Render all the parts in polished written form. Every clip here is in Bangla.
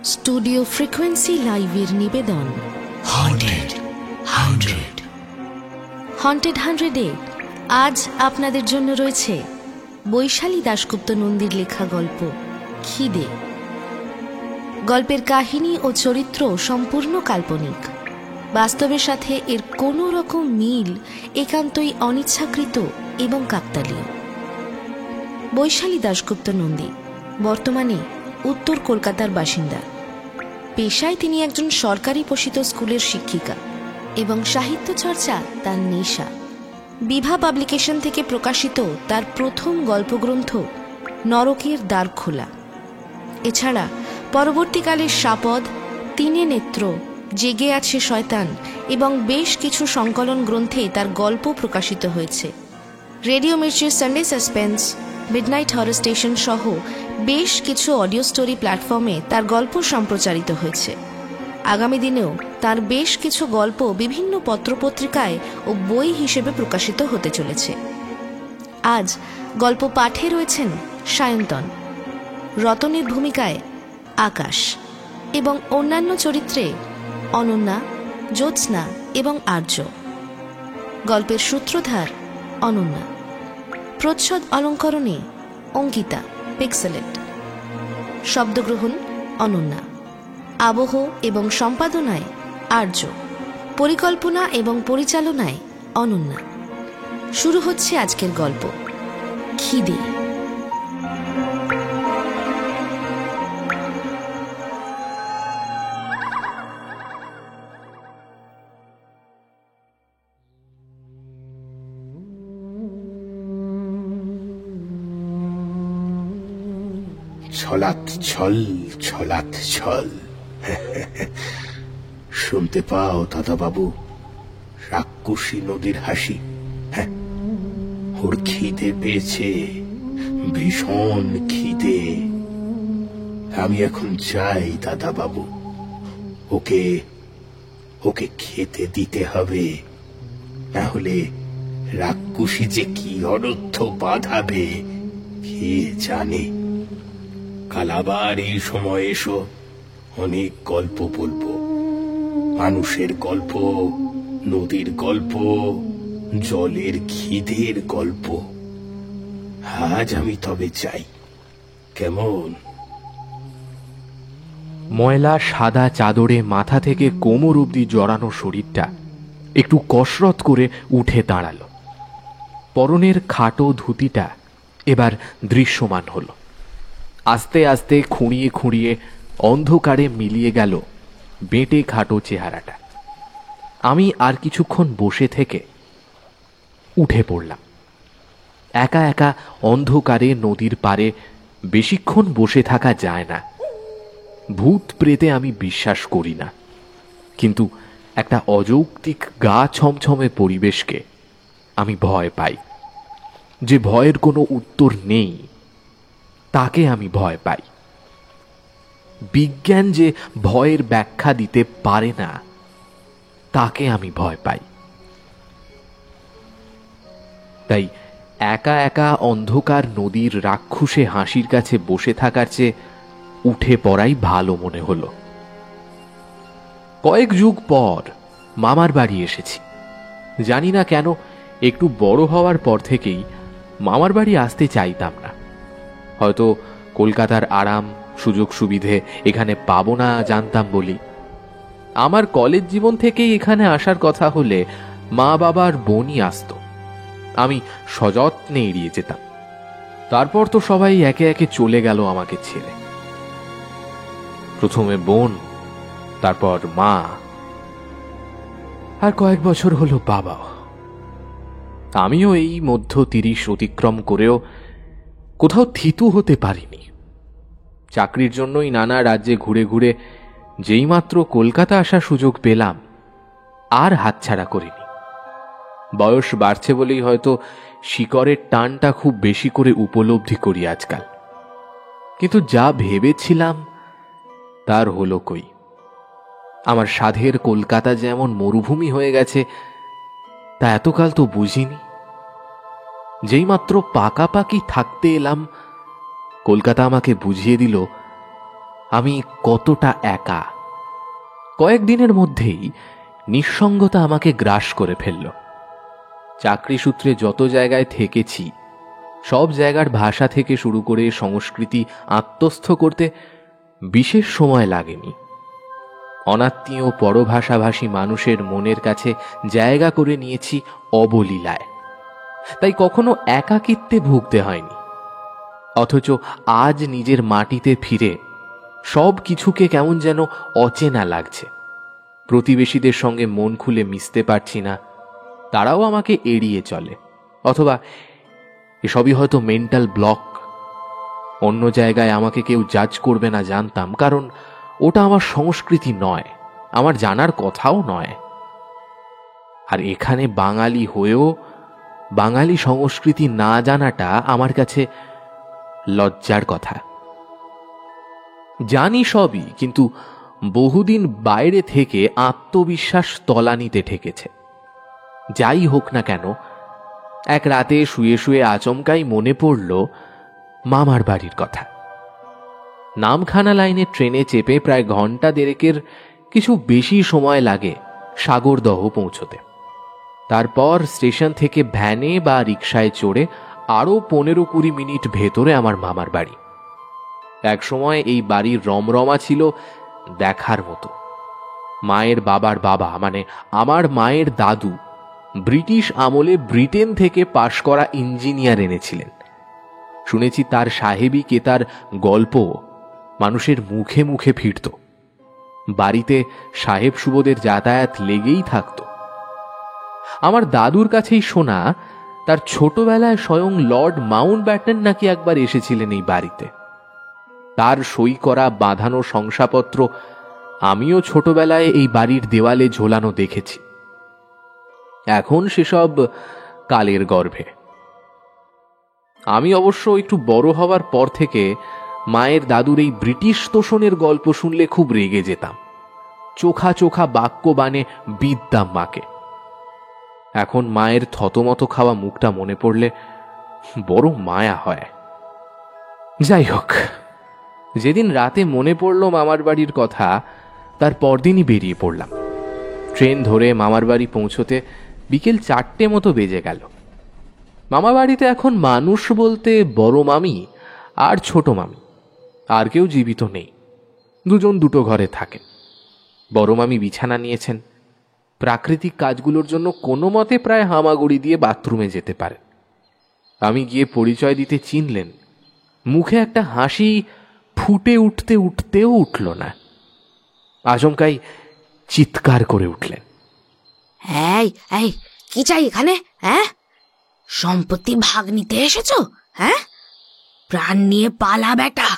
স্টুডিও ফ্রিকোয়েন্সি লাইভের নিবেদন হন্টেড 100-এ আজ আপনাদের জন্য রয়েছে বৈশালী দাশগুপ্ত নন্দীর লেখা গল্প খিদে। গল্পের কাহিনী ও চরিত্র সম্পূর্ণ কাল্পনিক, বাস্তবের সাথে এর কোনো রকম মিল একান্তই অনিচ্ছাকৃত এবং কাকতালীয়। বৈশালী দাশগুপ্ত নন্দী বর্তমানে উত্তর কলকাতার বাসিন্দা। পেশায় তিনি একজন সরকারি পোষিত স্কুলের শিক্ষিকা এবং সাহিত্য চর্চা তার নেশা। বিভা পাবলিকেশন থেকে প্রকাশিত তার প্রথম গল্পগ্রন্থ নরকের দ্বার খোলা। এছাড়া পরবর্তীকালে শাপদ, তিনে নেত্র, জেগে আছে শয়তান এবং বেশ কিছু সংকলন গ্রন্থে তার গল্প প্রকাশিত হয়েছে। রেডিও মির্চির Sunday suspense, midnight horror station সহ বেশ কিছু অডিও স্টোরি প্ল্যাটফর্মে তার গল্প সম্প্রচারিত হয়েছে। আগামী দিনেও তার বেশ কিছু গল্প বিভিন্ন পত্রপত্রিকায় ও বই হিসেবে প্রকাশিত হতে চলেছে। আজ গল্প পাঠে রয়েছেন সায়ন্তন, রতনের ভূমিকায় আকাশ এবং অন্যান্য চরিত্রে অনন্যা, জ্যোৎস্না এবং আর্য। গল্পের সূত্রধার অনন্যা, প্রচ্ছদ অলঙ্করণে অঙ্কিতা পিক্সেলেট, শব্দগ্রহণ অনন্যা, আবহ এবং সম্পাদনায় আর্য, পরিকল্পনা এবং পরিচালনায় অনন্যা। শুরু হচ্ছে আজকের গল্প খিদে। ছলাৎ ছল ছলাৎ ছল। শুনতে পাও দাদা বাবু, রাক্ষসী নদীর হাসি। ওর খিদে পেয়েছে, ভীষণ খিদে। আমি এখন চাই দাদা বাবু, ওকে ওকে খেতে দিতে হবে, না হলে রাক্ষসী যে কি অনর্থ বাঁধাবে কে জানে। কাল আবার এই সময় এসো, অনেক গল্প বলবো। মানুষের গল্প, নদীর গল্প, জলের খিদের গল্প। আজ আমি তবে চাই, কেমন? ময়লা সাদা চাদরে মাথা থেকে কোমর অবধি জড়ানো শরীরটা একটু কসরত করে উঠে দাঁড়ালো। পরনের খাটো ধুতিটা এবার দৃশ্যমান হলো। আস্তে আস্তে খুঁড়িয়ে খুঁড়িয়ে অন্ধকারে মিলিয়ে গেল বেঁটে খাটো চেহারাটা। আমি আর কিছুক্ষণ বসে থেকে উঠে পড়লাম। একা একা অন্ধকারে নদীর পাড়ে বেশিক্ষণ বসে থাকা যায় না। ভূত প্রেতে আমি বিশ্বাস করি না, কিন্তু একটা অযৌক্তিক গা ছমছমে পরিবেশকে আমি ভয় পাই। যে ভয়ের কোনো উত্তর নেই তাকে আমি ভয় পাই। বিজ্ঞান যে ভয়ের ব্যাখ্যা দিতে পারে না তাকে আমি ভয় পাই। তাই একা একা অন্ধকার নদীর রাক্ষসে হাসির কাছে বসে থাকার চেয়ে উঠে পড়াই ভালো মনে হলো। কয়েক যুগ পর মামার বাড়ি এসেছি। জানি না কেন একটু বড় হওয়ার পর থেকেই মামার বাড়ি আসতে চাইতাম না। হয়তো কলকাতার আরাম সুযোগ সুবিধে এখানে পাবো না জানতাম বলি। আমার কলেজ জীবন থেকেই এখানে আসার কথা হলে মা বাবার বোনই আসতো, আমি সযত্নে এড়িয়ে যেতাম। তারপর তো সবাই একে একে চলে গেল আমাকে ছেড়ে। প্রথমে বোন, তারপর মা, আর কয়েক বছর হলো বাবাও। আমিও এই মধ্য 30 অতিক্রম করেও কোথাও থিতু হতে পারিনি। চাকরির জন্যই নানা রাজ্যে ঘুরে ঘুরে যেইমাত্র কলকাতা আসার সুযোগ পেলাম আর হাতছাড়া করিনি। বয়স বাড়ছে বলেই হয়তো শিকড়ের টানটা খুব বেশি করে উপলব্ধি করি আজকাল। কিন্তু যা ভেবেছিলাম তার হলো কই। আমার সাধের কলকাতা যেমন মরুভূমি হয়ে গেছে তা এতকাল তো বুঝিনি। যেইমাত্র পাকাপাকি থাকতে এলাম কলকাতা আমাকে বুঝিয়ে দিল আমি কতটা একা। কয়েকদিনের মধ্যেই নিঃসঙ্গতা আমাকে গ্রাস করে ফেলল। চাকরি সূত্রে যত জায়গায় থেকেছি সব জায়গার ভাষা থেকে শুরু করে সংস্কৃতি আত্মস্থ করতে বিশেষ সময় লাগেনি। অনাত্মীয় পরভাষাভাষী মানুষের মনের কাছে জায়গা করে নিয়েছি অবলীলায়, তাই কখনো একাকিত্বে ভুগতে হয়নি। অথচ আজ নিজের মাটিতে ফিরে সব কিছুকে কেমন যেন অচেনা লাগছে। প্রতিবেশীদের সঙ্গে মন খুলে মিশতে পারছি না, তারাও আমাকে এড়িয়ে চলে। অথবা এসবই হয়তো মেন্টাল ব্লক। অন্য জায়গায় আমাকে কেউ জাজ করবে না জানতাম, কারণ ওটা আমার সংস্কৃতি নয়, আমার জানার কথাও নয়। আর এখানে বাঙালি হয়েও বাঙালি সংস্কৃতি না জানাটা আমার কাছে লজ্জার কথা। জানি সবই, কিন্তু বহুদিন বাইরে থেকে আত্মবিশ্বাস তলানিতে ঠেকেছে। যাই হোক না কেন, এক রাতে শুয়ে শুয়ে আচমকাই মনে পড়ল মামার বাড়ির কথা। নামখানা লাইনে ট্রেনে চেপে প্রায় ঘন্টা দেড়েকের কিছু বেশি সময় লাগে সাগরদহ পৌঁছতে। তারপর স্টেশন থেকে ভ্যানে বা রিকশায় চড়ে আরও 15-20 মিনিট ভেতরে আমার মামার বাড়ি। একসময় এই বাড়ির রমরমা ছিল দেখার মতো। মায়ের বাবার বাবা, মানে আমার মায়ের দাদু, ব্রিটিশ আমলে ব্রিটেন থেকে পাশ করা ইঞ্জিনিয়ার এনেছিলেন। শুনেছি তার সাহেবী কেতার গল্প মানুষের মুখে মুখে ফিরত। বাড়িতে সাহেব সুবোদের যাতায়াত লেগেই থাকত। আমার দাদুর কাছেই শোনা তার ছোটবেলায় স্বয়ং লর্ড মাউন্টব্যাটেন নাকি একবার এসেছিলেন এই বাড়িতে। তার সই করা বাঁধানো শংসাপত্র আমিও ছোটবেলায় এই বাড়ির দেওয়ালে ঝোলানো দেখেছি। এখন সেসব কালের গর্ভে। আমি অবশ্য একটু বড় হওয়ার পর থেকে মায়ের দাদুর এই ব্রিটিশ তোষণের গল্প শুনলে খুব রেগে যেতাম। চোখা চোখা বাক্য বানে বিদ্যাম মাকে। এখন মায়ের থতমত খাওয়া মুখটা মনে পড়লে বড় মায়া হয়। যাই হোক, যেদিন রাতে মনে পড়ল মামার বাড়ির কথা, তার পরদিনই বেরিয়ে পড়লাম। ট্রেন ধরে মামার বাড়ি পৌঁছতে বিকেল 4টে মতো বেজে গেল। মামা বাড়িতে এখন মানুষ বলতে বড় মামি আর ছোট মামি, আর কেউ জীবিত নেই। দুজন দুটো ঘরে থাকেন। বড় মামি বিছানা নিয়েছেন। প্রাকৃতিক কাজগুলোর জন্য কোনো মতে প্রায় হামাগুড়ি দিয়ে বাথরুমে যেতে পারেন। আমি গিয়ে পরিচয় দিতে চিনলেন। মুখে একটা হাসি ফুটে উঠতেও উঠল না। আচমকাই চিৎকার করে উঠলেন, এই এই কি চাই এখানে? হ্যাঁ, সম্পত্তি ভাগ নিতে এসেছো? হ্যাঁ, প্রাণ নিয়ে পালা বেটা।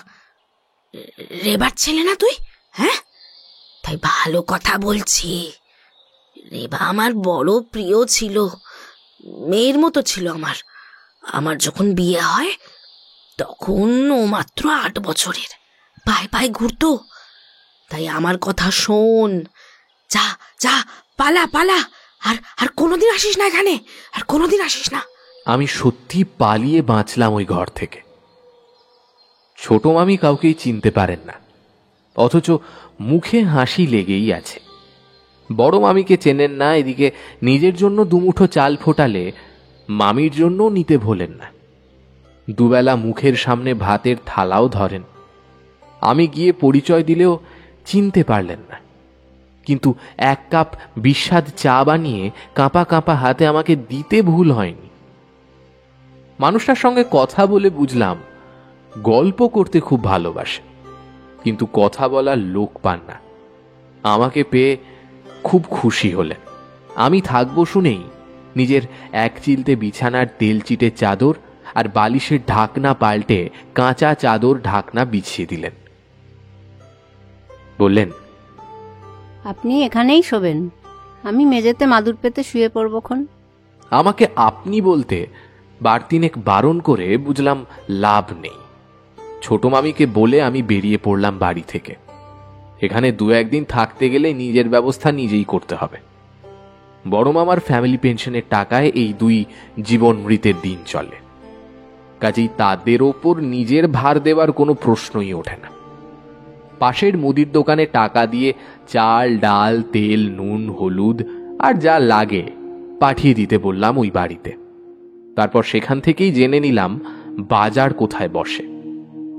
রেবার ছেলে না তুই? হ্যাঁ, তাই ভালো কথা বলছি। রেবা আমার বড় প্রিয় ছিল, মেয়ের মতো ছিল আমার। আমার যখন বিয়ে হয় তখন ও মাত্র 8 বছরের। পায়ে পায়ে ঘুরতো। তাই আমার কথা শোন, যা যা, পালা পালা। আর আর কোনোদিন আসিস না এখানে, আর কোনোদিন আসিস না। আমি সত্যি পালিয়ে বাঁচলাম ওই ঘর থেকে। ছোট মামি কাউকেই চিনতে পারেন না, অথচ মুখে হাসি লেগেই আছে। বড় মামিকে চেনেন না, এদিকে নিজের জন্য দুমুঠো চাল ফোটালে মামির জন্য নিতে ভোলেন না। দুবেলা মুখের সামনে ভাতের থালাও ধরেন। আমি গিয়ে পরিচয় দিলেও চিনতে পারলেন না। কিন্তু 1 কাপ বিস্বাদ চা বানিয়ে কাঁপা কাঁপা হাতে আমাকে দিতে ভুল হয়নি। মানুষটার সঙ্গে কথা বলে বুঝলাম গল্প করতে খুব ভালোবাসে, কিন্তু কথা বলার লোক পান না। আমাকে পেয়ে খুব খুশি হলেন। আমি থাকবো শুনেই নিজের এক চিলতে বিছানার তেল চিটে চাদর আর বালিশের ঢাকনা পাল্টে কাঁচা চাদর ঢাকনা বিছিয়ে দিলেন। বললেন, আপনি এখানেই শোবেন, আমি মেঝেতে মাদুর পেতে শুয়ে পড়বক্ষণ। আমাকে আপনি বলতে বারতিনেক বারণ করে বুঝলাম লাভ নেই। ছোট মামিকে বলে আমি বেরিয়ে পড়লাম বাড়ি থেকে। এখানে 2-1 দিন থাকতে গেলে নিজের ব্যবস্থা নিজেই করতে হবে। বড় মামার ফ্যামিলি পেনশনের টাকায় এই 2 জীবন মৃতের দিন চলে, কাজেই তাদের ওপর নিজের ভার দেওয়ার কোনো প্রশ্নই ওঠে না। পাশের মুদির দোকানে টাকা দিয়ে চাল, ডাল, তেল, নুন, হলুদ আর যা লাগে পাঠিয়ে দিতে বললাম ওই বাড়িতে। তারপর সেখান থেকেই জেনে নিলাম বাজার কোথায় বসে।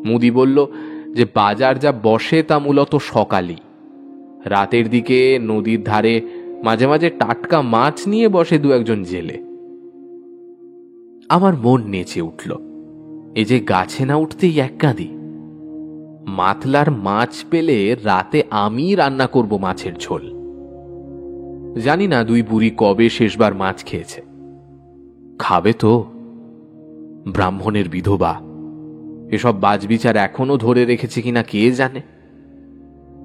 মুদি বলল যে বাজার যা বসে তা মূলত সকালেই। রাতের দিকে নদীর ধারে মাঝে মাঝে টাটকা মাছ নিয়ে বসে দু একজন জেলে। আমার মন নেচে উঠল। এই যে গাছে না উঠতেই এক কাঁদি। মাতলার মাছ পেলে রাতে আমি রান্না করব মাছের ঝোল। জানি না দুই বুড়ি কবে শেষবার মাছ খেয়েছে। খাবে তো? ব্রাহ্মণের বিধবা এসব বাজবিচার এখনো ধরে রেখেছে কিনা কে জানে।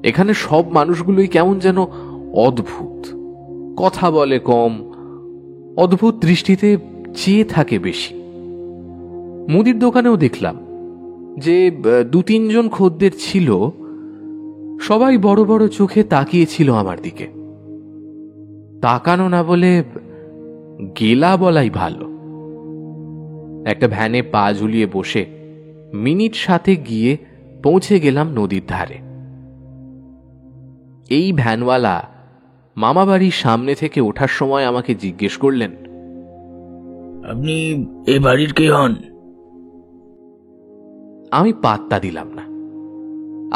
এখানে সব মানুষগুলোই কেমন যেন অদ্ভুত, কথা বলে কম, অদ্ভুত দৃষ্টিতে চেয়ে থাকে বেশি। মুদির দোকানেও দেখলাম যে দু তিনজন খদ্দের ছিল, সবাই বড় বড় চোখে তাকিয়েছিল আমার দিকে। তাকানো না বলে গেলা বলাই ভালো। একটা ভ্যানে পা ঝুলিয়ে বসে মিনিট 7 গিয়ে পৌঁছে গেলাম নদীর ধারে। এই ভ্যানওয়ালা মামাবাড়ির সামনে থেকে ওঠার সময় আমাকে জিজ্ঞেস করলেন, আপনি এ বাড়ির কে হন? আমি পাত্তা দিলাম না।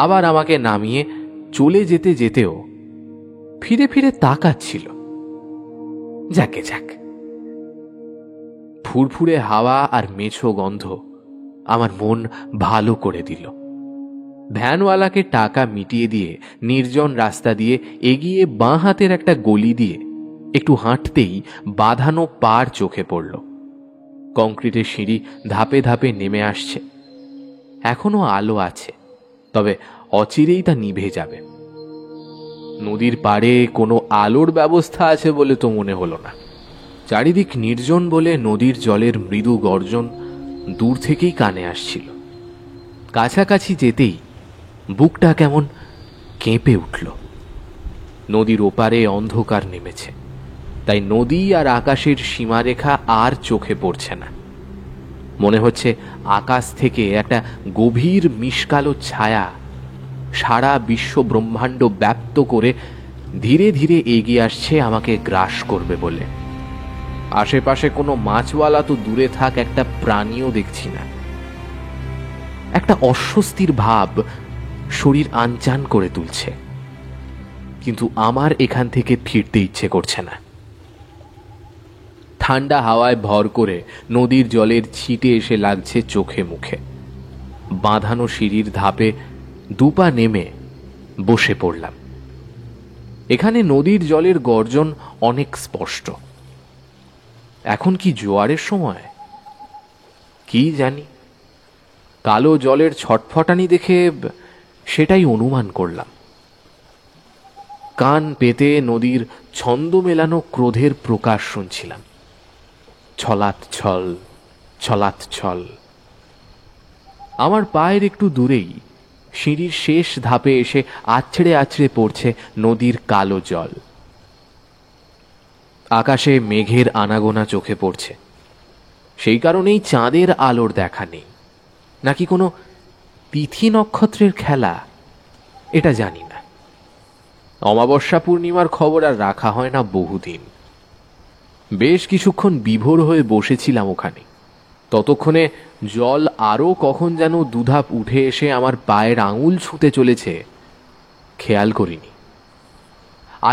আবার আমাকে নামিয়ে চলে যেতে যেতেও ফিরে ফিরে তাকাচ্ছিল। যাকে যাক। ফুরফুরে হাওয়া আর মেছো গন্ধ আমার মন ভালো করে দিল। ভ্যানওয়ালাকে টাকা মিটিয়ে দিয়ে নির্জন রাস্তা দিয়ে এগিয়ে বাঁ হাতের একটা গলি দিয়ে একটু হাঁটতেই বাঁধানো পার চোখে পড়ল। কংক্রিটের সিঁড়ি ধাপে ধাপে নেমে আসছে। এখনো আলো আছে, তবে অচিরেই তা নিভে যাবে। নদীর পাড়ে কোনো আলোর ব্যবস্থা আছে বলে তো মনে হলো না। চারিদিক নির্জন বলে নদীর জলের মৃদু গর্জন দূর থেকেই কানে আসছিল। কাছাকাছি যেতেই বুকটা কেমন কেঁপে উঠল। নদীর ওপারে অন্ধকার নেমেছে, তাই নদী আর আকাশের সীমারেখা আর চোখে পড়ছে না। মনে হচ্ছে আকাশ থেকে একটা গভীর মিশকালো ছায়া সারা বিশ্ব ব্রহ্মাণ্ড ব্যাপ্ত করে ধীরে ধীরে এগিয়ে আসছে আমাকে গ্রাস করবে বলে। আশেপাশে কোনো মাছওয়ালা তো দূরে থাক, একটা প্রাণীও দেখছি না। একটা অস্বস্তির ভাব শরীর আনচান করে তুলছে, কিন্তু আমার এখান থেকে ফিরতে ইচ্ছে করছে না। ঠান্ডা হাওয়ায় ভর করে নদীর জলের ছিটে এসে লাগছে চোখে মুখে। বাঁধানো সিঁড়ির ধাপে দুপা নেমে বসে পড়লাম। এখানে নদীর জলের গর্জন অনেক স্পষ্ট। এখন কি জোয়ারের সময়? কি জানি। কালো জলের ছটফটানি দেখে সেটাই অনুমান করলাম। কান পেতে নদীর ছন্দ মেলানো ক্রোধের প্রকাশ শুনছিলাম। ছলাৎ ছল, ছলাৎ ছল। আমার পায়ের একটু দূরেই সিঁড়ির শেষ ধাপে এসে আছড়ে আছড়ে পড়ছে নদীর কালো জল। আকাশে মেঘের আনাগোনা চোখে পড়ছে। সেই কারণেই চাঁদের আলোর দেখা নেই, নাকি কোনো তিথি নক্ষত্রের খেলা, এটা জানি না। অমাবস্যা পূর্ণিমার খবর আর রাখা হয় না বহুদিন। বেশ কিছুক্ষণ বিভোর হয়ে বসেছিলাম ওখানে। ততক্ষণে জল আরও কখন যেন দুধাপ উঠে এসে আমার পায়ের আঙুল ছুঁতে চলেছে খেয়াল করিনি।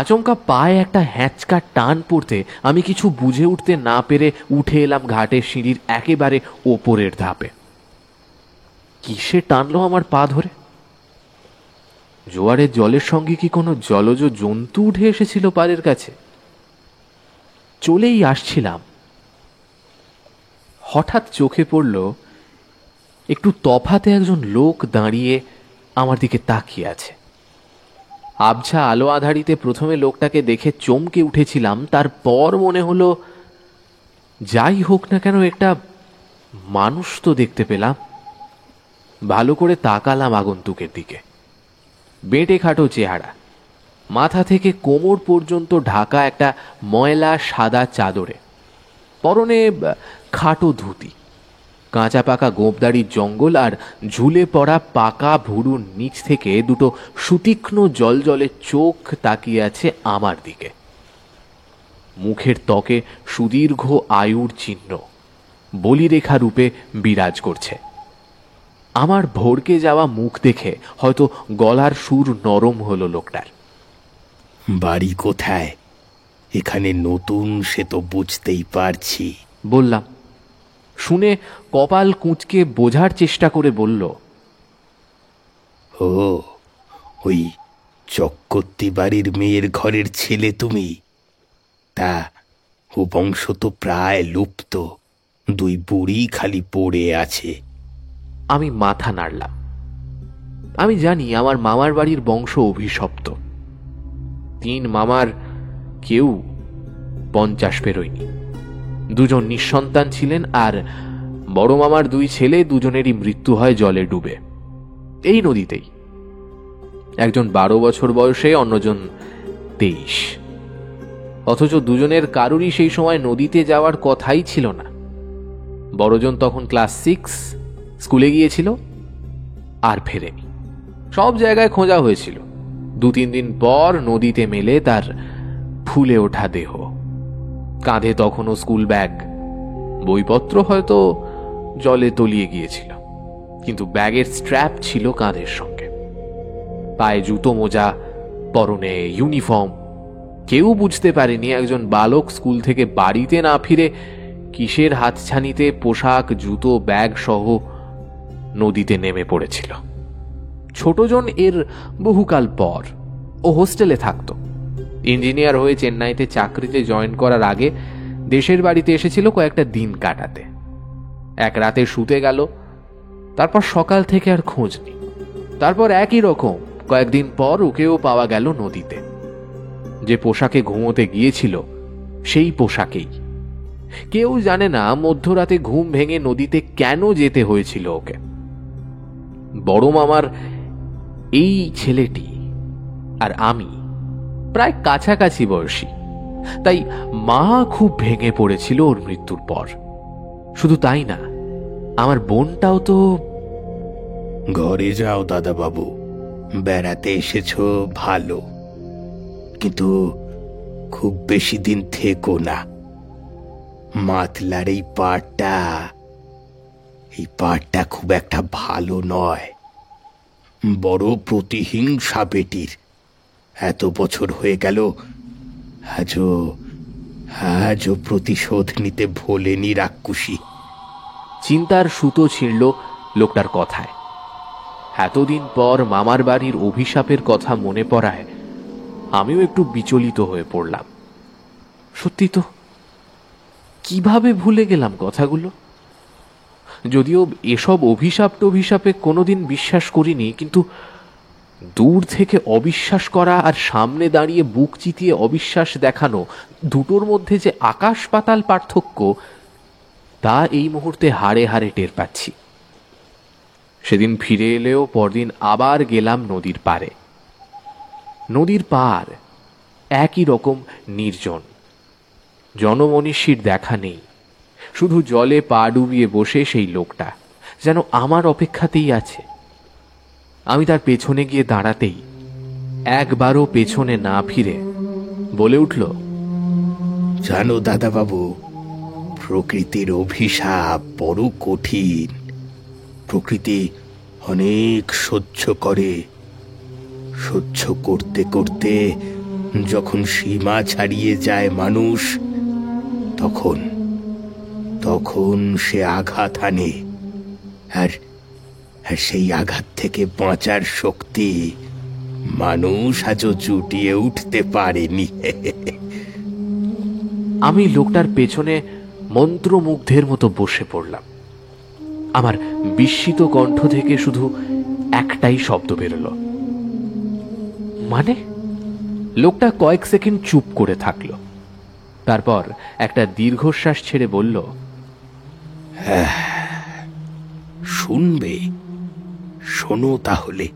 আচমকা পায়ে একটা হ্যাঁচকা টান পড়তে আমি কিছু বুঝে উঠতে না পেরে উঠে এলাম ঘাটের সিঁড়ির একেবারে ওপরের ধাপে। কিসে টানলো আমার পা ধরে? জোয়ারের জলের সঙ্গে কি কোনো জলজ জন্তু উঠে এসেছিল পাড়ের কাছে? চলেই আসছিলাম, হঠাৎ চোখে পড়ল একটু তফাতে একজন লোক দাঁড়িয়ে আমার দিকে তাকিয়ে আছে। আবছা আলো আধারিতে প্রথমে লোকটাকে দেখে চমকে উঠেছিলাম, তারপর মনে হলো যাই হোক না কেন একটা মানুষ তো দেখতে পেলাম। ভালো করে তাকালাম আগন্তুকের দিকে। বেঁটে খাটো চেহারা, মাথা থেকে কোমর পর্যন্ত ঢাকা একটা ময়লা সাদা চাদরে, পরনে খাটো ধুতি। কাঁচা পাকা গোঁপদাড়ির জঙ্গল আর ঝুলে পড়া পাকা ভুরুর নিচ থেকে দুটো সুতীক্ষ্ণ জলজলে চোখ তাকিয়ে আছে আমার দিকে। মুখের ত্বকে সুদীর্ঘ আয়ুর চিহ্ন বলিরেখা রূপে বিরাজ করছে। আমার ভড়কে যাওয়া মুখ দেখে হয়তো গলার সুর নরম হলো লোকটার। বাড়ি কোথায়? এখানে নতুন সে তো বুঝতেই পারছি, বললাম। শুনে কপাল কুঁচকে বোঝার চেষ্টা করে বলল, ও ওই চক্রবর্তী বাড়ির মেয়ের ঘরের ছেলে তুমি? তা ও বংশ তো প্রায় লুপ্ত, দুই বুড়ি খালি পড়ে আছে। আমি মাথা নাড়লাম। আমি জানি আমার মামার বাড়ির বংশ অভিশপ্ত। 3 মামার কেউ 50 পেরোয়নি। 2জন নিঃসন্তান ছিলেন, আর বড় মামার 2 ছেলে, দুজনেরই মৃত্যু হয় জলে ডুবে, এই নদীতেই। একজন 12 বছর বয়সে, অন্যজন 23। অথচ দুজনের কারুরই সেই সময় নদীতে যাওয়ার কথাই ছিল না। বড়জন তখন ক্লাস 6 স্কুলে গিয়েছিল আর ফেরেনি। সব জায়গায় খোঁজা হয়েছিল। 2-3 দিন পর নদীতে মেলে তার ফুলে ওঠা দেহ। কাঁধে তখনও স্কুল ব্যাগ, বইপত্র হয়তো জলে তলিয়ে গিয়েছিল, কিন্তু ব্যাগের স্ট্র্যাপ ছিল কাঁধের সঙ্গে। পায়ে জুতো মোজা, পরনে ইউনিফর্ম। কেউ বুঝতে পারেনি একজন বালক স্কুল থেকে বাড়িতে না ফিরে কিসের হাতছানিতে পোশাক, জুতো, ব্যাগ সহ নদীতে নেমে পড়েছিল। ছোটজন এর বহুকাল পর ও হোস্টেলে থাকত। ইঞ্জিনিয়ার হয়ে চেন্নাইতে চাকরিতে জয়েন করার আগে দেশের বাড়িতে এসেছিল কয়েকটা দিন কাটাতে। এক রাতে শুতে গেল, তারপর সকাল থেকে আর খোঁজ নেই। তারপর একই রকম কয়েকদিন পর ওকেও পাওয়া গেল নদীতে। যে পোশাকে ঘুমোতে গিয়েছিল সেই পোশাকেই। কেউ জানে না মধ্যরাতে ঘুম ভেঙে নদীতে কেন যেতে হয়েছিল ওকে। বড় মামার এই ছেলেটি আর আমি প্রায় কাছাকাছি বয়সী, তাই মা খুব ভেঙে পড়েছিল ওর মৃত্যুর পর। শুধু তাই না, আমার বোনটাও তো। ঘরে যাও দাদা বাবু, বেড়াতে এসেছ ভালো, কিন্তু খুব বেশি দিন থেকো না। মাতলার এই পাড়টা খুব একটা ভালো নয়। বড় প্রতিহিংসা বেটির। এত বছর হয়ে গেল, আজও প্রতিশোধ নিতে ভোলেনি রাক্ষসী। চিন্তার সুতো ছিঁড়ল লোকটার কথায়। এতদিন পর মামার বাড়ির অভিশাপের কথা মনে পড়ায় আমিও একটু বিচলিত হয়ে পড়লাম। সত্যি তো, কিভাবে ভুলে গেলাম কথাগুলো? যদিও এসব অভিশাপে কোনোদিন বিশ্বাস করিনি, কিন্তু দূর থেকে অবিশ্বাস করা আর সামনে দাঁড়িয়ে বুক চিতিয়ে অবিশ্বাস দেখানো, দুটোর মধ্যে যে আকাশ পাতাল পার্থক্য, তা এই মুহূর্তে হাড়ে হাড়ে টের পাচ্ছি। সেদিন ফিরে এলেও পরদিন আবার গেলাম নদীর পাড়ে। নদীর পার একই রকম নির্জন, জনমনীষীর দেখা নেই। শুধু জলে পা ডুবিয়ে বসে সেই লোকটা যেন আমার অপেক্ষাতেই আছে। আমি তার পেছনে গিয়ে দাঁড়াতেই একবারও পেছনে না ফিরে বলে উঠল, জানো দাদা বাবু, প্রকৃতির অভিশাপ বড় কঠিন। প্রকৃতি অনেক সহ্য করে। সহ্য করতে করতে যখন সীমা ছাড়িয়ে যায় মানুষ, তখন সে আঘাত আনে। আর সেই আঘাত থেকে বাঁচার শক্তি মানুষ আজও জুটিয়ে উঠতে পারেনি। আমি লোকটার পেছনে মন্ত্রমুগ্ধের মতো বসে পড়লাম। আমার বিস্মিত কণ্ঠ থেকে শুধু একটাই শব্দ বেরোল, মানে? লোকটা কয়েক সেকেন্ড চুপ করে থাকলো, তারপর একটা দীর্ঘশ্বাস ছেড়ে বলল, শুনবে? শোনো তাহলে।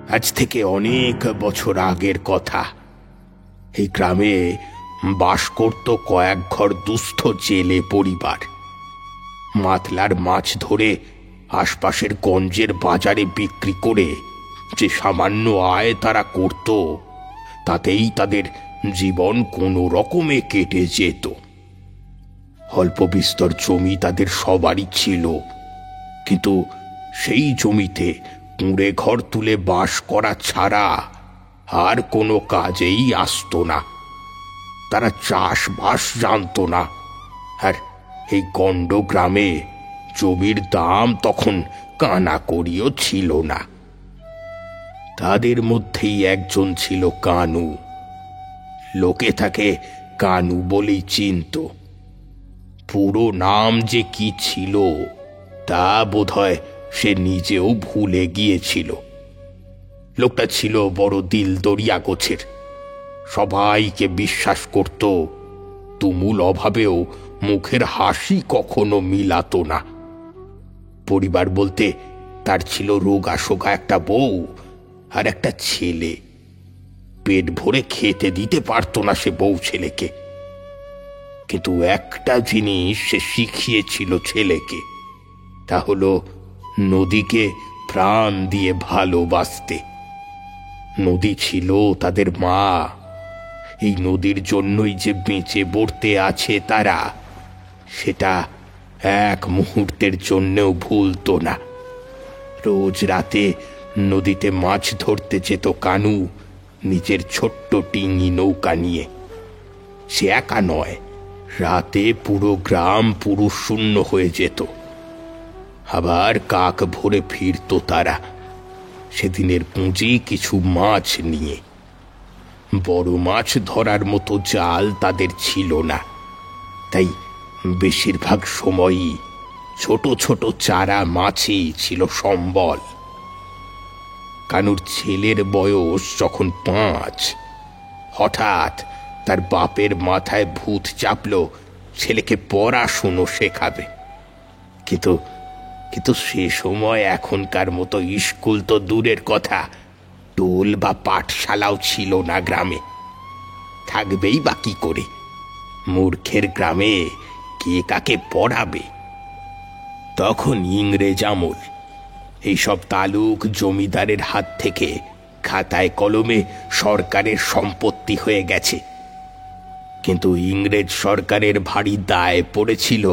আজ থেকে অনেক বছর আগের কথা। এই গ্রামে বাস করত কয়েক ঘর দুস্থ জেলে পরিবার। মাতলার মাছ ধরে আশপাশের গঞ্জের বাজারে বিক্রি করে যে সামান্য আয় তারা করত, তাতেই তাদের জীবন কোনো রকমে কেটে যেত। অল্প বিস্তর জমি তাদের সবারই ছিল, কিন্তু সেই জমিতে কুঁড়ে ঘর তুলে বাস করা ছাড়া আর কোনো কাজেই আসতো না। তারা চাষবাস জানতো না, আর এই গণ্ড গ্রামে জমির দাম তখন কানাকড়িও ছিল না। তাদের মধ্যেই একজন ছিল কানু। লোকে তাকে কানু বলেই চিনত। পুরো নাম যে কি ছিল তা বোধহয় সে নিজেও ভুলে গিয়েছিল। লোকটা ছিল বড় দিল দরিয়া গোছের, সবাইকে বিশ্বাস করত, তুমুল অভাবেও মুখের হাসি কখনো মিলাতো না। পরিবার বলতে তার ছিল রোগাশোকা একটা বউ আর একটা ছেলে। পেট ভরে খেতে দিতে পারত না সে বউ ছেলেকে, কিন্তু একটা জিনিস সে শিখিয়েছিল ছেলেকে, তা হলো নদীকে প্রাণ দিয়ে ভালোবাসতে। নদী ছিল তাদের মা। এই নদীর জন্যই যে বেঁচে বর্তে আছে তারা, সেটা এক মুহূর্তের জন্যও ভুলতো না। রোজ রাতে নদীতে মাছ ধরতে যেত কানু নিজের ছোট্ট ডিঙি নৌকা নিয়ে। সে একা নয়, রাতে পুরো গ্রাম পুরুষ শূন্য হয়ে যেত। আবার কাক ভরে ফিরত তারা, সেদিনের পুঁজি কিছু মাছ নিয়ে। বড় মাছ ধরার মতো জাল তাদের ছিল না, তাই বেশিরভাগ সময়ই ছোট ছোট চারা মাছই ছিল সম্বল। কানুর ছেলের বয়স যখন 5, হঠাৎ তার বাপের মাথায় ভূত চাপল ছেলেকে পড়াশুনো শেখাবে। কিন্তু সে সময় এখনকার মতো স্কুল তো দূরের কথা, টোল বা পাঠশালাও ছিল না গ্রামে। থাকবেই বা কি করে? মূর্খের গ্রামে কে কাকে পড়াবে? তখন ইংরেজ আমল। এইসব তালুক জমিদারের হাত থেকে খাতায় কলমে সরকারের সম্পত্তি হয়ে গেছে। কিন্তু ইংরেজ সরকারের ভারী দায় পড়েছিল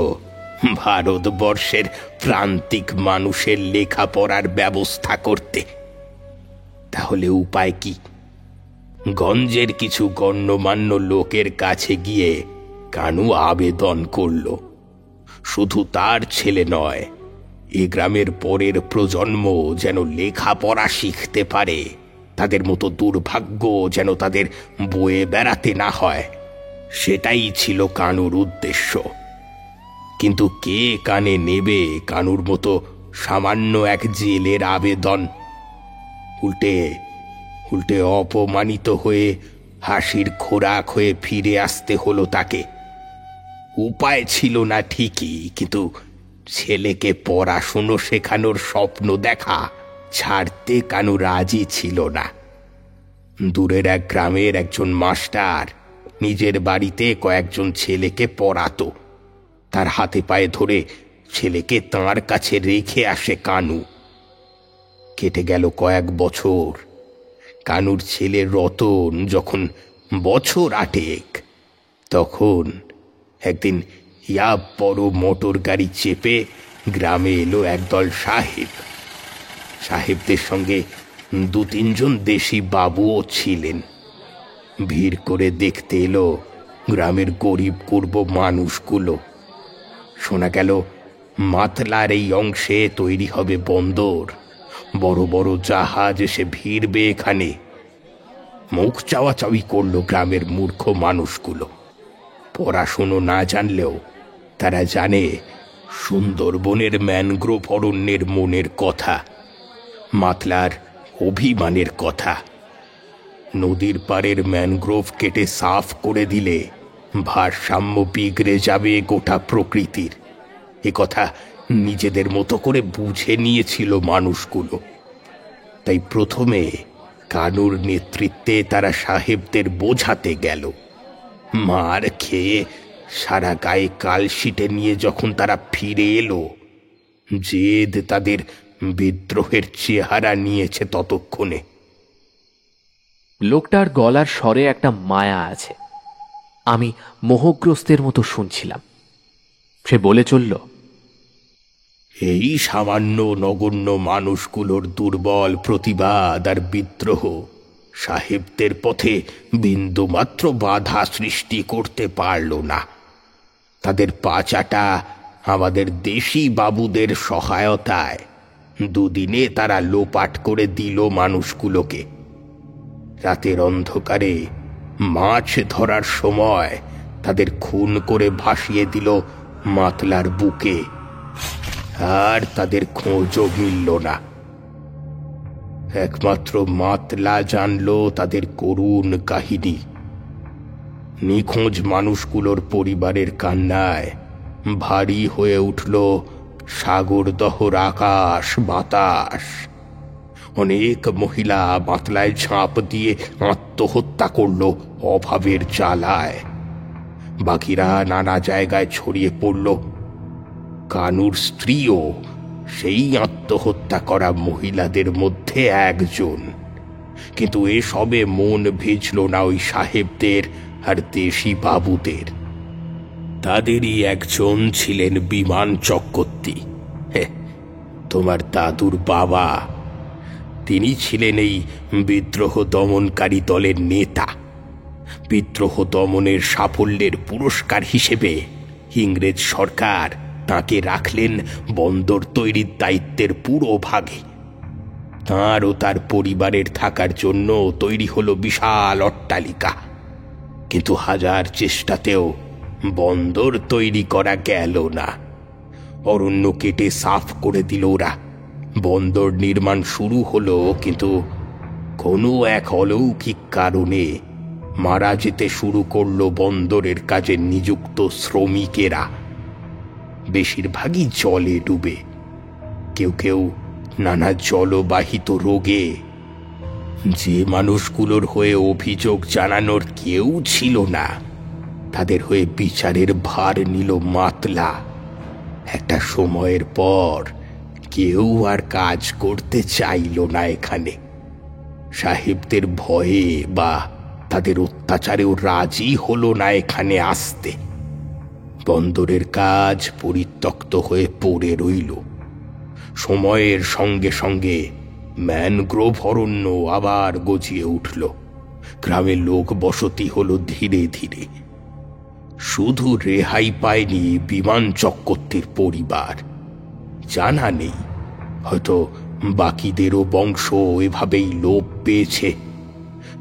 ভারতবর্ষের প্রান্তিক মানুষের লেখাপড়ার ব্যবস্থা করতে। তাহলে উপায় কি? গঞ্জের কিছু গণ্যমান্য লোকের কাছে গিয়ে কানু আবেদন করল, শুধু তার ছেলে নয়, এ গ্রামের পরের প্রজন্ম যেন লেখাপড়া শিখতে পারে, তাদের মতো দুর্ভাগ্য যেন তাদের বয়ে বেড়াতে না হয়। সেটাই ছিল কানুর উদ্দেশ্য। কিন্তু কে কানে নেবে কানুর মতো সামান্য এক জেলের আবেদন? উল্টে অপমানিত হয়ে হাসির খোরাক হয়ে ফিরে আসতে হলো তাকে। উপায় ছিল না ঠিকই, কিন্তু ছেলেকে পড়াশুনো শেখানোর স্বপ্ন দেখা ছাড়তে কানু রাজি ছিল না। দূরের এক গ্রামের একজন মাস্টার নিজের বাড়িতে কয়েকজন ছেলেকে পড়াতো। তার হাতে পায়ে ধরে ছেলেকে তাঁর কাছে রেখে আসে কানু। কেটে গেল কয়েক বছর। কানুর ছেলে রতন যখন বছর 8, তখন একদিন বড় মোটর গাড়ি চেপে গ্রামে এলো একদল সাহেব। সাহেবদের সঙ্গে 2-3 জন দেশি বাবুও ছিলেন। ভিড় করে দেখতে এলো গ্রামের গরিব কুর্ব মানুষগুলো। শোনা গেল মাতলার এই অংশে তৈরি হবে বন্দর, বড় বড় জাহাজ এসে ভিড়বে এখানে। মুখ চাওয়াচাওয়ি করলো গ্রামের মূর্খ মানুষগুলো। পড়াশুনো না জানলেও তারা জানে সুন্দরবনের ম্যানগ্রোভ অরণ্যের মনের কথা, মাতলার অভিমানের কথা। নদীর পাড়ের ম্যানগ্রোভ কেটে সাফ করে দিলে ভারসাম্য বিগড়ে যাবে গোটা প্রকৃতির। এ কথা নিজেদের মতো করে বুঝে নিয়েছিল মানুষগুলো। তাই প্রথমে কানুর নেতৃত্বে তারা সাহেবদের বোঝাতে গেল। মার খেয়ে সারা গায়ে কালশিটে নিয়ে যখন তারা ফিরে এলো, জেদ তাদের বিদ্রোহের চেহারা নিয়েছে ততক্ষণে। লোকটার গলার স্বরে একটা মায়া আছে। আমি মোহগ্রস্তের মতো শুনছিলাম। সে বলে চলল, এই সামান্য নগণ্য মানুষগুলোর দুর্বল প্রতিবাদ আর বিদ্রোহ সাহেবদের পথে বিন্দুমাত্র বাধা সৃষ্টি করতে পারল না। তাদের পাচাটা আমাদের দেশি বাবুদের সহায়তায় দুদিনে তারা লোপাট করে দিল মানুষগুলোকে। রাতের অন্ধকারে মাছ ধরার সময় তাদের খুন করে ভাসিয়ে দিল মাতলার বুকে, আর তাদের খোঁজও মিলল না। একমাত্র মাতলা জানল তাদের করুণ কাহিনী। নিখোঁজ মানুষগুলোর পরিবারের কান্নায় ভারী হয়ে উঠল সাগরদহর আকাশ বাতাস। অনেক মহিলা মাতলায় ঝাঁপ দিয়ে আত্মহত্যা করল অভাবের জ্বালায়। বাকিরা নানা জায়গায় ছড়িয়ে পড়ল। কানুর স্ত্রীও সেই আত্মহত্যা করা মহিলাদের মধ্যে একজন। কিন্তু এসবে মন ভিজল না ওই সাহেবদের আর দেশি বাবুদের। তাদেরই একজন ছিলেন বিমান চক্রবর্তী, তোমার দাদুর বাবা। তিনি ছিলেন এই বিদ্রোহ দমনকারী দলের নেতা। বিদ্রোহ দমনের সাফল্যের পুরস্কার হিসেবে ইংরেজ সরকার তাকে রাখলেন বন্দর তৈরির দায়িত্বের পুরো ভাগে। তাঁর ও তার পরিবারের থাকার জন্য তৈরি হলো বিশাল অট্টালিকা। কিন্তু হাজার চেষ্টাতেও বন্দর তৈরি করা গেল না। অরণ্য কেটে সাফ করে দিল ওরা। বন্দর নির্মাণ শুরু হলো, কিন্তু কোনো এক অলৌকিক কারণে মারা যেতে শুরু করলো বন্দরের কাজে নিযুক্ত শ্রমিকেরা। বেশিরভাগই জলে ডুবে, কেউ কেউ নানা জলবাহিত রোগে। যে মানুষগুলোর হয়ে অভিযোগ জানানোর কেউ ছিল না, তাদের হয়ে বিচারের ভার নিল মাতলা। একটা সময়ের পর কেউ আর কাজ করতে চাইল না এখানে। সাহেবদের ভয়ে বা তাদের অত্যাচারেও রাজি হলো না এখানে আসতে। বন্দরের কাজ পরিত্যক্ত হয়ে পড়ে রইল। সময়ের সঙ্গে সঙ্গে ম্যানগ্রোভ অরণ্য আবার গজিয়ে উঠল। গ্রামের লোক বসতি হলো ধীরে ধীরে। শুধু রেহাই পায়নি বিমান চক্রবর্তীর পরিবার। জানা নেই, হয়তো বাকিদেরও বংশ এভাবেই লোপ পেয়েছে।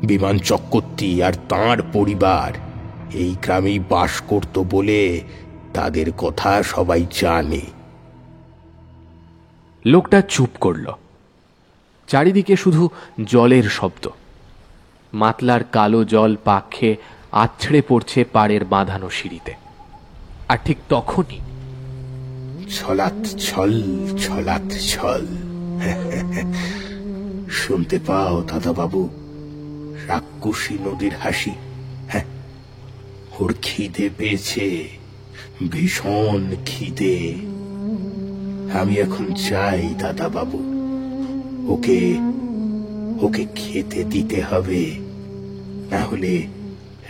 বিমান চক্রবর্তী আর তাঁর পরিবার এই গ্রামেই বাস করত বলে তাদের কথা সবাই জানে। লোকটা চুপ করল। চারিদিকে শুধু জলের শব্দ। মাতলার কালো জল পাক খেয়ে আছড়ে পড়ছে পাড়ের বাঁধানো সিঁড়িতে। আর ঠিক তখনই ছলাৎ ছল ছলাৎ ছল। শুনতে পাও দাদা বাবু রাক্ষসী নদীর হাসি? ওর খিদে পেয়েছে, ভীষণ খিদে। আমি এখন চাই দাদা বাবু, ওকে ওকে খেতে দিতে হবে, না হলে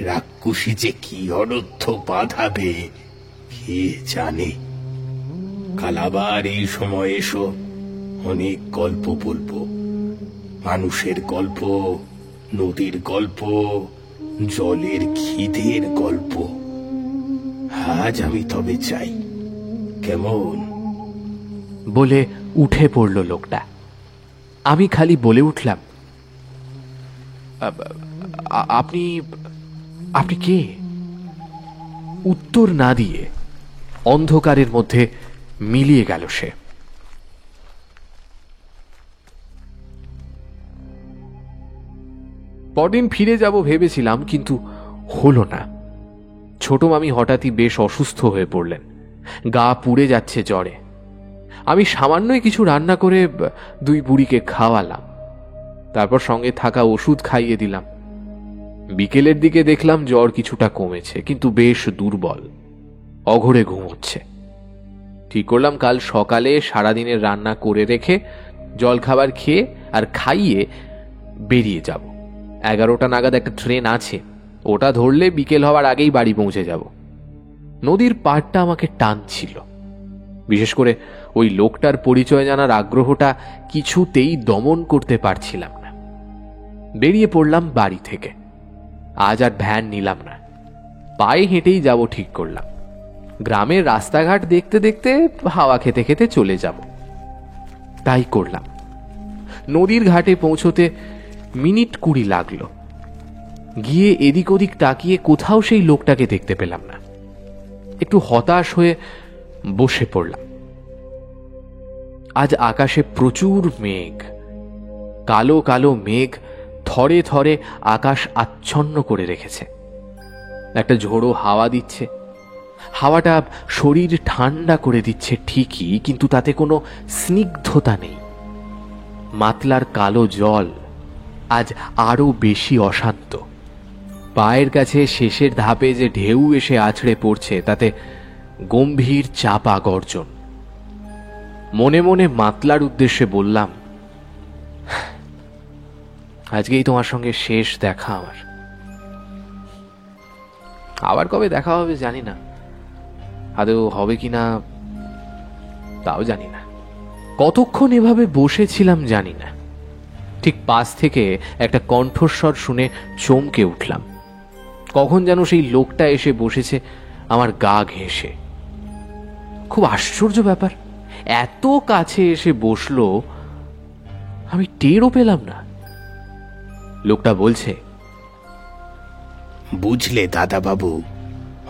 রাক্ষসী যে কি অনর্থ বাঁধাবে কে জানে। কাল আবার এই সময় এসো, অনেক গল্প বলবো। মানুষের গল্প, নদীর গল্প, জলের খিদের গল্প। আজ আমি তবে চাই, কেমন? বলে উঠে পড়ল লোকটা। আমি খালি বলে উঠলাম, আপনি আপনি কে? উত্তর না দিয়ে অন্ধকারের মধ্যে মিলিয়ে গেল সে। পরদিন ফিরে যাব ভেবেছিলাম, কিন্তু হলো না। ছোট মামি হঠাৎই বেশ অসুস্থ হয়ে পড়লেন। গা পুড়ে যাচ্ছে জ্বরে। আমি সামান্যই কিছু রান্না করে দুই বুড়িকে খাওয়ালাম। তারপর সঙ্গে থাকা ওষুধ খাইয়ে দিলাম। বিকেলের দিকে দেখলাম জ্বর কিছুটা কমেছে, কিন্তু বেশ দুর্বল, অঘরে ঘুমোচ্ছে। ঠিক করলাম কাল সকালে সারাদিনের রান্না করে রেখে জলখাবার খেয়ে আর খাইয়ে বেরিয়ে যাব। 11টা নাগাদ একটা ট্রেন আছে, ওটা ধরলে বিকেল হওয়ার আগেই বাড়ি পৌঁছে যাব। নদীর পাড়টা আমাকে টানছিল, বিশেষ করে ওই লোকটার পরিচয় জানার আগ্রহটা কিছুতেই দমন করতে পারছিলাম না। বেরিয়ে পড়লাম বাড়ি থেকে। আজ আর ভ্যান নিলাম না, পায়ে হেঁটেই যাব ঠিক করলাম। গ্রামের রাস্তাঘাট দেখতে দেখতে হাওয়া খেতে খেতে চলে যাব। তাই করলাম। নদীর ঘাটে পৌঁছতে মিনিট 20 লাগলো। গিয়ে এদিক ওদিক তাকিয়ে কোথাও সেই লোকটাকে দেখতে পেলাম না। একটু হতাশ হয়ে বসে পড়লাম। আজ আকাশে প্রচুর মেঘ, কালো কালো মেঘ থরে থরে আকাশ আচ্ছন্ন করে রেখেছে। একটা ঝোড়ো হাওয়া দিচ্ছে। হাওয়াটা শরীর ঠান্ডা করে দিচ্ছে ঠিকই, কিন্তু তাতে কোনো স্নিগ্ধতা নেই। মাতলার কালো জল আজ আরো বেশি অশান্ত। পায়ের কাছে শেষের ধাপে যে ঢেউ এসে আছড়ে পড়ছে, তাতে গম্ভীর চাপা গর্জন। মনে মনে মাতলার উদ্দেশ্যে বললাম, আজকেই তোমার সঙ্গে শেষ দেখা আমার। আবার কবে দেখা হবে জানি না, আদৌ হবে কিনা তাও জানি না। কতক্ষণ এভাবে বসেছিলাম জানি না। ঠিক পাশ থেকে একটা কণ্ঠস্বর শুনে চমকে উঠলাম। কখন যেন সেই লোকটা এসে বসেছে আমার গা ঘেঁষে। খুব আশ্চর্য ব্যাপার, এত কাছে এসে বসলো আমি টেরও পেলাম না। লোকটা বলছে, বুঝলে দাদাবাবু,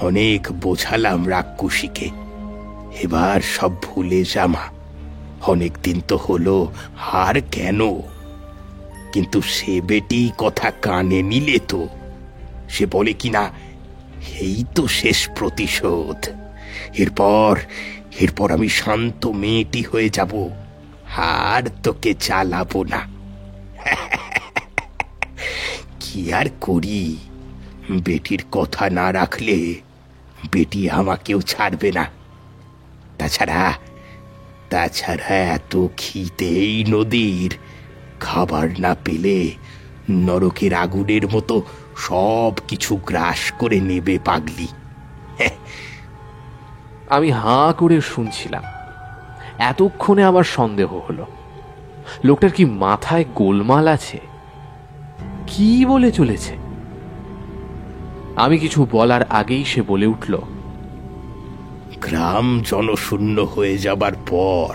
অনেক বোঝালাম রাক্ষসীকে, এবার সব ভুলে যামা। অনেকদিন তো হলো, আর কেন? কিন্তু সে বেটি কথা কানে নিলে তো। সে বলে কিনা, এই তো শেষ প্রতিশোধ, এরপর আমি শান্ত মেয়েটি হয়ে যাব, আর তোকে চালাবো না। কি আর করি, বেটির কথা না রাখলে বেটি আমাকেও ছাড়বে না। তাছাড়া এত খিদেই নদীর, খাবার না পেলে নরকের আগুনের মতো সব কিছু গ্রাস করে নেবে পাগলি। আমি হাঁ করে শুনছিলাম। এতক্ষণে আমার সন্দেহ হলো, লোকটার কি মাথায় গোলমাল আছে? কি বলে চলেছে? আমি কিছু বলার আগেই সে বলে উঠল, গ্রাম জনশূন্য হয়ে যাবার পর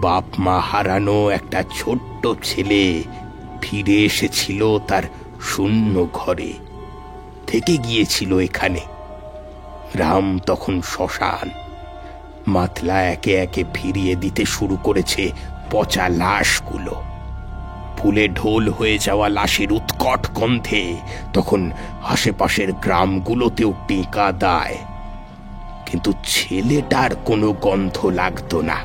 বাপ মা হারানো একটা ছোট্ট ছেলে ফিরে এসেছিল তার শূন্য ঘরে, থেকে গিয়েছিল এখানে। গ্রাম তখন শ্মশান। মাতলা একে একে ফিরিয়ে দিতে শুরু করেছে পচা লাশগুলো। ফুলে ঢোল হয়ে যাওয়া লাশের উৎকট গন্ধে তখন আশেপাশের গ্রামগুলোতেও টেকা দেয়, কিন্তু ছেলেটার কোনো গন্ধ লাগতো না।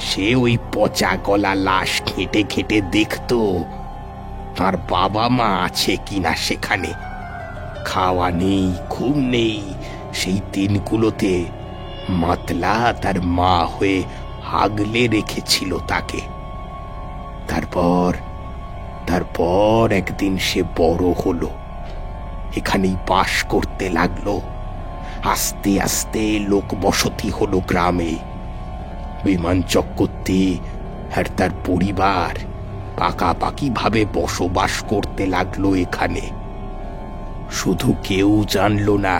সে ওই পচা গলা লাশ ঘেঁটে ঘেঁটে দেখত তার বাবা মা আছে কিনা সেখানে। খাওয়া নেই, ঘুম নেই, সেই দিনগুলোতে মাতলা তার মা হয়ে আগলে রেখেছিল তাকে। তারপর একদিন সে বড় হলো, এখানেই বাস করতে লাগলো। আস্তে আস্তে লোক বসতি হলো গ্রামে। বিমান চক্রবর্তী আর তার পরিবার পাকাপাকি ভাবে বসবাস করতে লাগলো এখানে। শুধু কেউ জানলো না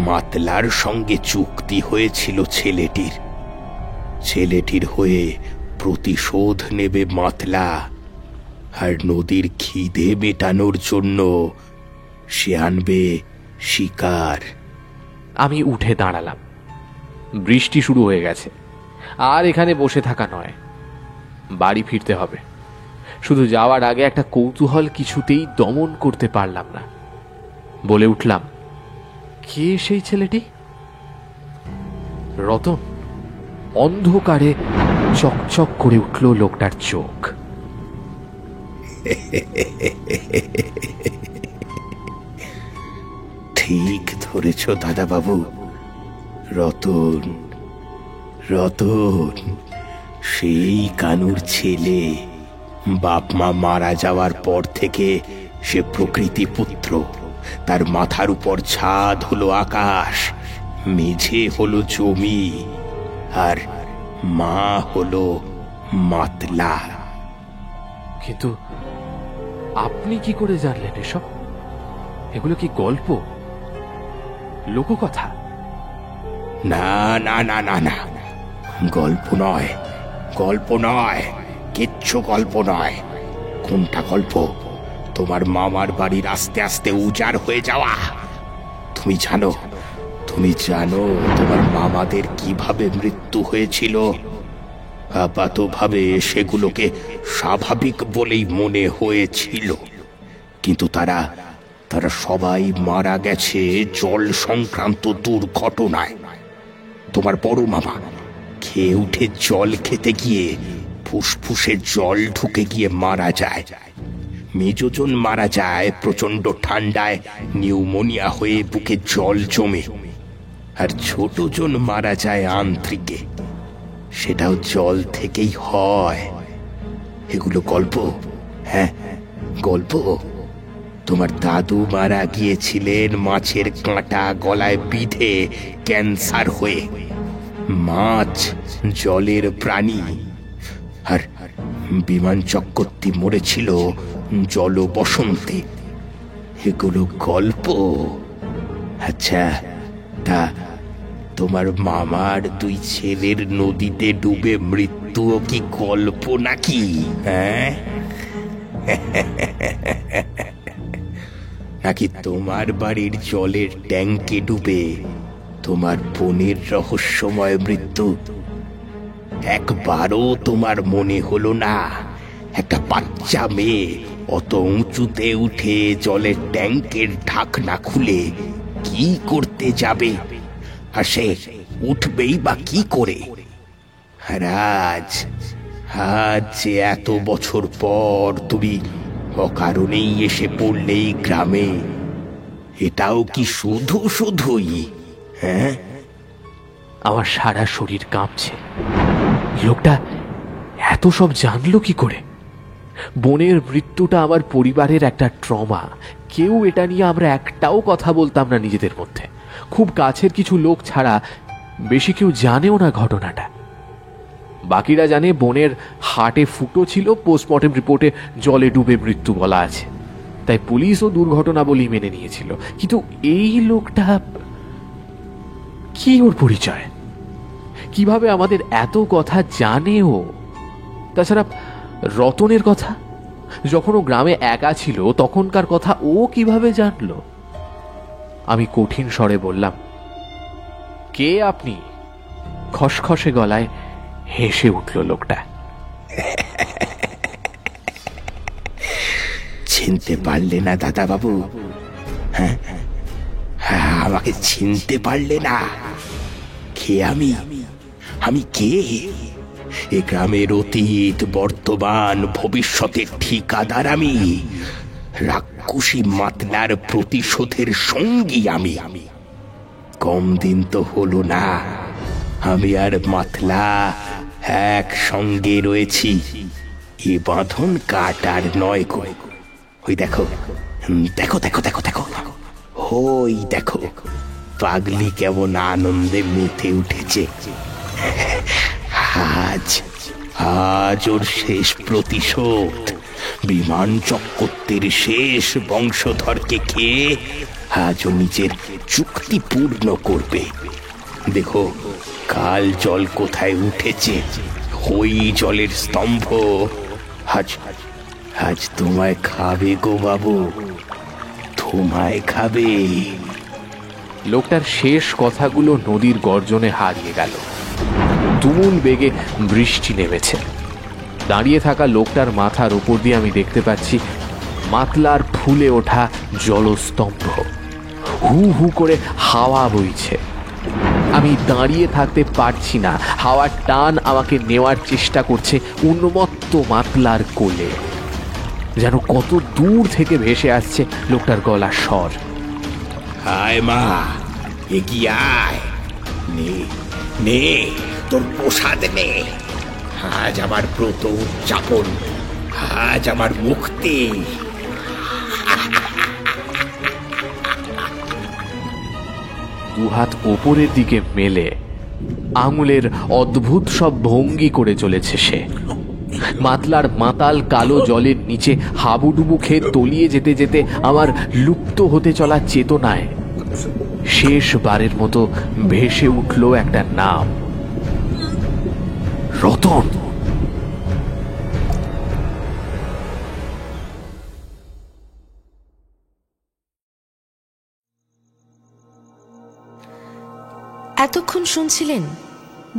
মাতলার সঙ্গে চুক্তি হয়েছিল ছেলেটির হয়ে প্রতিশোধ নেবে মাতলা, আর নদীর খিদে মেটানোর জন্য সে আনবে শিকার। আমি উঠে দাঁড়ালাম। বৃষ্টি শুরু হয়ে গেছে, আর এখানে বসে থাকা নয়, বাড়ি ফিরতে হবে। শুধু যাওয়ার আগে একটা কৌতূহল কিছুতেই দমন করতে পারলাম না। বলে উঠলাম, কে সেই ছেলেটি? রতন। অন্ধকারে চকচক করে উঠল লোকটার চোখ। ঠিক ধরেছ দাদা বাবু। রতন, রতন সেই কানুর ছেলে। বাপ মা মারা যাওয়ার পর থেকে সে প্রকৃতি পুত্র। তার মাথার উপর ছাদ হলো আকাশ, মেঝে হলো জমি, আর মা হলো মাতলা। কিন্তু আপনি কি করে জানলেন এসব? এগুলো কি গল্প, লোককথা? না না না না না, গল্প নয়, গল্প নয়, কিচ্ছু গল্প নয়। কোনটা গল্প? তোমার মামার বাড়ির আস্তে আস্তে উজাড় হয়ে যাওয়া। তুমি জানো, তুমি জানো তোমার মামাদের কিভাবে মৃত্যু হয়েছিল? আপাতভাবে সেগুলোকে স্বাভাবিক বলেই মনে হয়েছিল, কিন্তু তারা সবাই মারা গেছে জল সংক্রান্ত দুর্ঘটনায়। তোমার বড় মামা খেয়ে উঠে জল খেতে গিয়ে ফুসফুসে জল ঢুকে গিয়ে মারা যায়। মেজজন মারা যায় প্রচন্ড ঠান্ডায় নিউমোনিয়া হয়ে বুকে জল জমে। আর ছোটজন মারা যায় আন্ত্রিকে, সেটাও জল থেকেই হয়। এগুলো গল্প? হ্যাঁ গল্প। তোমার দাদু মারা গিয়েছিলেন মাছের কাঁটা গলায় বিঁধে ক্যান্সার হয়ে। মাছ জলের প্রাণী। আর বিমান চক্রবর্তী মরেছিল জল বসন্তে। এগুলো গল্প। আচ্ছা, তা তোমার মামার দুই ছেলের নদীতে ডুবে মৃত্যুও কি গল্প নাকি? হ্যাঁ, নাকি তোমার বাড়ির জলের ট্যাঙ্কে ডুবে তোমার বোনের রহস্যময় মৃত্যু? একবারও তোমার মনে হলো না একটা বাচ্চা মেয়ে অত উঁচুতে উঠে জলের ট্যাঙ্কের ঢাকনা খুলে কি করতে যাবে? আর সে উঠবেই বা কি করে? আর আজ যে এত বছর পর তুমি অকারণেই এসে পড়লে এই গ্রামে, এটাও কি শুধু শুধুই? হ্যাঁ, আমার সারা শরীর কাঁপছে। লোকটা এত সব জানলো কি করে? বোনের মৃত্যুটা আমার পরিবারের একটা ট্রমা। কেউ এটা নিয়ে আমরা একটাও কথা বলতাম না নিজেদের মধ্যে। খুব কাছের কিছু লোক ছাড়া বেশি কেউ জানেও না ঘটনাটা। বাকিরা জানে বোনের হার্টে ফুটো ছিল, পোস্টমর্টেম রিপোর্টে জলে ডুবে মৃত্যু বলা আছে, তাই পুলিশও দুর্ঘটনা বলেই মেনে নিয়েছিল। কিন্তু এই লোকটা কি? ওর পরিচয় কিভাবে আমাদের এত কথা জানে ও? তাছাড়া রতনের কথা, যখন ও গ্রামে একা ছিল তখনকার কথা ও কিভাবে জানলো? আমি কঠিন স্বরে বললাম, কে আপনি? খসখসে গলায় হেসে উঠল লোকটা। চিনতে পারলে না দাদা বাবু? হ্যাঁ, আমাকে চিনতে পারলে না? কে আমি? আমি কে? এ গ্রামের অতীত, বর্তমান, ভবিষ্যতের ঠিকাদার আমি। রাক্ষসী মাতলার প্রতিশোধের সঙ্গী আমি। কম দিন তো হলো না আমি আর মাতলা একসঙ্গে রয়েছি। এ বাঁধন কাটার নয় গো। ওই দেখো, দেখো দেখো দেখো দেখো, ওই দেখো পাগলি কেমন আনন্দে মেতে উঠেছে। আজ ওর শেষ প্রতিশোধ। বিমান চক্রবর্তীর শেষ বংশধরকে খেয়ে আজ ও নিজের চুক্তি পূর্ণ করবে। দেখো কাল জল কোথায় উঠেছে, ওই জলের স্তম্ভ আজ তোমায় খাবে গো বাবু, তোমায় খাবে। লোকটার শেষ কথাগুলো নদীর গর্জনে হারিয়ে গেল। তুমুল বেগে বৃষ্টি নেমেছে। দাঁড়িয়ে থাকা লোকটার মাথার উপর দিয়ে আমি দেখতে পাচ্ছি মাতলার ফুলে ওঠা জলস্তম্ভ। হু হু করে হাওয়া বইছে। আমি দাঁড়িয়ে থাকতে পারছি না। হাওয়ার টান আমাকে নেওয়ার চেষ্টা করছে উন্মত্ত মাতলার কোলে। যেন কত দূর থেকে ভেসে আসছে লোকটার গলার স্বর। হায় মা, এগিয়ে আয়, নে নে তোর প্রসাদ নে। আজ আমার ব্রত উদযাপন, আজ আমার মুক্তি। দুহাত ওপরের দিকে মেলে আঙুলের অদ্ভুত সব ভঙ্গি করে চলেছে সে। মাতলার মাতাল কালো জলের নিচে হাবুডুবু খেয়ে তলিয়ে যেতে যেতে আমার লুপ্ত হতে চলা চেতনায় শেষবারের মতো ভেসে উঠল একটা নাম, রতন। এতক্ষণ শুনছিলেন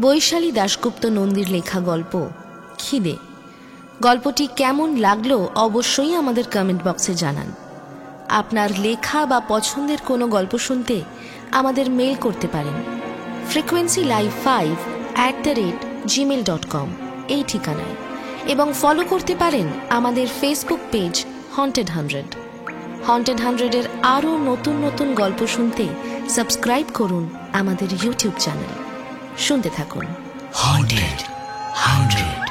বৈশালী দাশগুপ্ত নন্দীর লেখা গল্প খিদে। গল্পটি কেমন লাগলো অবশ্যই আমাদের কমেন্ট বক্সে জানান। আপনার লেখা বা পছন্দের কোনো গল্প শুনতে আমাদের মেল করতে পারেন frequencylive5@gmail.com এই ঠিকানায়, এবং ফলো করতে পারেন আমাদের ফেসবুক পেজ হন্টেড 100। হন্টেড 100-এর আরও নতুন নতুন গল্প শুনতে সাবস্ক্রাইব করুন আমাদের ইউটিউব চ্যানেল। শুনতে থাকুন Haunted 100